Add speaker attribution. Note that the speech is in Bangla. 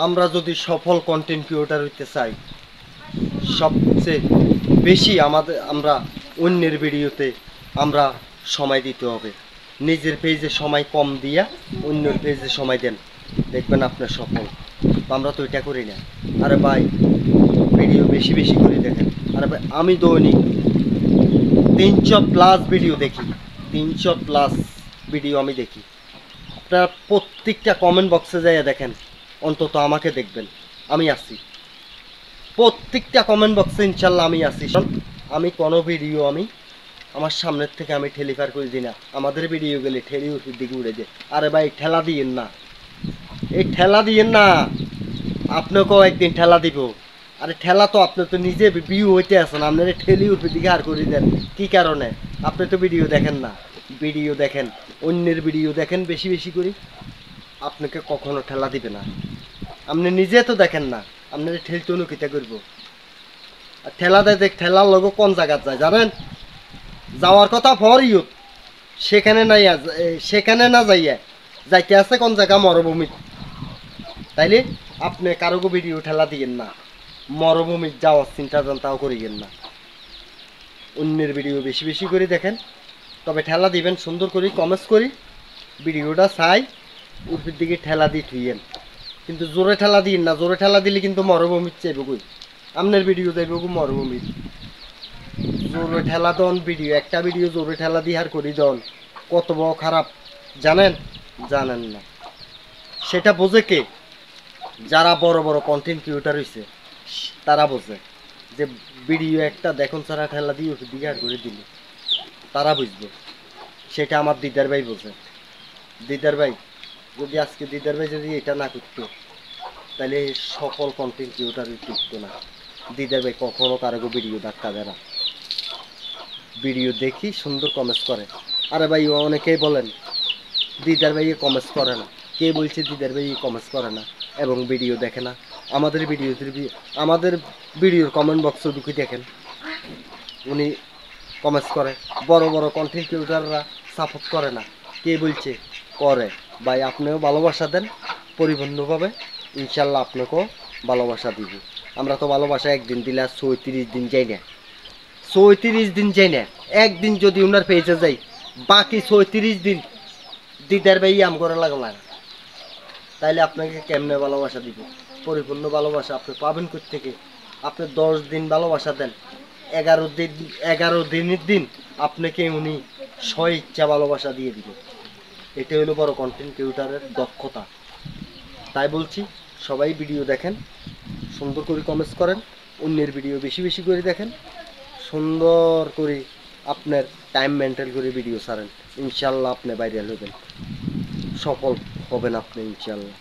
Speaker 1: আমরা যদি সফল কন্টেন্ট ক্রিয়েটর হইতে চাই, সবচেয়ে বেশি আমরা অন্যের ভিডিওতে আমরা সময় দিতে হবে। নিজের পেজে সময় কম দিয়া অন্যের পেজে সময় দেন, দেখবেন আপনার সফল। আমরা তো এটা করি না। আরে ভাই, ভিডিও বেশি বেশি করে দেখেন। আরে ভাই, আমি দৈনিক 300+ ভিডিও দেখি, 300+ ভিডিও আমি দেখি। আপনারা প্রত্যেকটা কমেন্ট বক্সে যাইয়া দেখেন, অন্তত আমাকে দেখবেন, আমি আছি প্রত্যেকটা কমেন্ট বক্সে। ইনশাল্লাহ আমি আছি। আমি কোনো ভিডিও আমার সামনের থেকে আমি ঠেলিফার করে দিই না। আমাদের ভিডিও গেলে ঠেলি উপর দিকে উড়ে যায়। আরে ভাই, ঠেলা দিয়েন না, এই ঠেলা দিয়েন না। আপনাকেও একদিন ঠেলা দিব। আরে ঠেলা তো আপনি তো নিজে ভিউ হইতে আছেন, আপনারা ঠেলি উপর দিকে আর করে দেন কি কারণে? আপনি তো ভিডিও দেখেন না। ভিডিও দেখেন, অন্যের ভিডিও দেখেন বেশি বেশি করে, আপনাকে কখনো ঠেলা দিবে না। আপনি নিজে তো দেখেন না, আপনারা ঠেলতে অনুকিতা করব। আর ঠেলা দেয়, দেখ ঠেলার লোক কোন জায়গায় যায় জানেন? যাওয়ার কথা ফর ইউথ, সেখানে নাই, সেখানে না যাইয়া যাইতে আছে কোন জায়গা? মরুভূমি। তাইলে আপনি কারোকে ভিডিও ঠেলা দিয়েন না, মরুভূমির যাওয়ার চিন্তা তাও করিয়েন না। অন্যের ভিডিও বেশি বেশি করে দেখেন, তবে ঠেলা দিবেন সুন্দর করে কমেন্টস করি। ভিডিওটা চাই উপর দিকে ঠেলা দিয়ে থুইয়েন, কিন্তু জোরে ঠেলা দিন না। জোরে ঠেলা দিলে কিন্তু মরুভূমির চাইব কই, আপনার ভিডিও যাইব মরুভূমির। জোরে ঠেলা দন ভিডিও, একটা ভিডিও জোরে ঠেলা দিয়ে আর করি দন, কত বড় খারাপ জানেন? জানেন না। সেটা বোঝে কে? যারা বড় বড় কন্টেন্ট ক্রিয়েটর হয়েছে তারা বোঝে যে ভিডিও একটা দেখুন সারা ঠেলা দিয়ে উপর দিকে আর করে দিল, তারা বুঝবে। সেটা আমার দিদার ভাই বোঝে। দিদার ভাই যদি আজকে দিদার ভাই যদি এটা না করতো, তাহলে সকল কন্টেন্ট ক্রিয়েটর টিকতো না। দিদার ভাই কখনো কারো ভিডিও ধাক্কা দেয় না, ভিডিও দেখি সুন্দর কমেন্টস করে। আরে ভাই, অনেকেই বলেন দিদার ভাই কমেন্টস করে না। কে বলছে দিদার ভাই কমেন্টস করে না এবং ভিডিও দেখে না? আমাদের ভিডিওর কমেন্ট বক্সে ঢুকে দেখেন, উনি কমেন্টস করে। বড় বড় কন্টেন্ট ক্রিয়েটররা সাপোর্ট করে না। কে বলছে? করে। ভাই, আপনিও ভালোবাসা দেন পরিপূর্ণভাবে, ইনশাল্লাহ আপনাকেও ভালোবাসা দিব। আমরা তো ভালোবাসা একদিন দিলে আর 34 দিন যাই না, 34 দিন যাই না। একদিন যদি ওনার পেজে যাই, বাকি 34 দিন দিদার ভাই আম করে লাগলাম, তাইলে আপনাকে কেমনে ভালোবাসা দিব? পরিপূর্ণ ভালোবাসা আপনি পাবেন কোত্থেকে? আপনি 10 দিন ভালোবাসা দেন, 11 দিনের দিন আপনাকে উনি স্বইচ্ছা ভালোবাসা দিয়ে দিবে। এটা হলো বড় কন্টেন্ট ক্রিয়েটরের দক্ষতা। তাই বলছি, সবাই ভিডিও দেখেন, সুন্দর করে কমেন্টস করেন, অন্যের ভিডিও বেশি বেশি করে দেখেন, সুন্দর করে আপনার টাইম মেনটেন করে ভিডিও ছাড়েন। ইনশাল্লাহ আপনি ভাইরাল হবেন, সফল হবেন আপনি ইনশাল্লাহ।